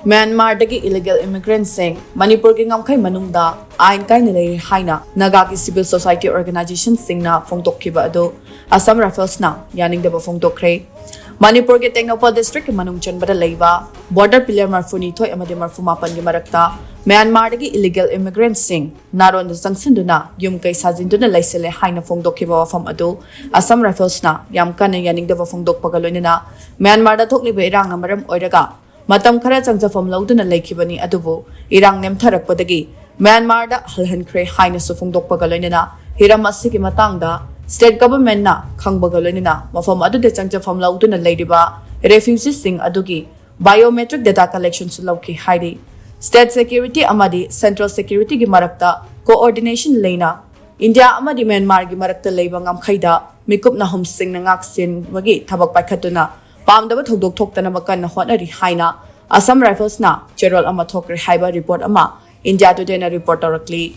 Myanmar-dagi illegal immigrants-sing Manipur-gi ngamkhai manungda ain kaina lei haina Naga-gi civil society organization-singna Phongdokhiba adu Assam Rifles-na Yaningdaba Phongdokhre Manipur-gi Tengnopal district-gi manung chanbada leiba border pillar marfuni thoi amadi marfu mapan-gi marakta Myanmar-dagi illegal immigrants-sing naron sangsinduna yumkai sajinduna laisele haina Phongdokhiba wafam adu Assam Rifles-na yamkana Yaningdaba Phongdokpaga loinana Myanmar-da thokliba irangna maram oiraga Matam khara changjafam lauduna lekhibani adubu irang nemtharakpadagi Myanmar da halhankhre haina su Phongdokpaga loinana hiram asigi matangda state government na khangbaga loinana mafam adude changjafam lauduna leiriba refugees sing adugi biometric data collection su lauki haidi state security amadi central security gi marakta coordination leina India amadi Myanmar gi marakta leiba ngamkhaida mikupna hum sing na ngaksin wagi thabak paikhatuna Pamdaba thokdok thoktana makan honari haina Assam Rifles na General ama thokre haiba report ama India Today na report directly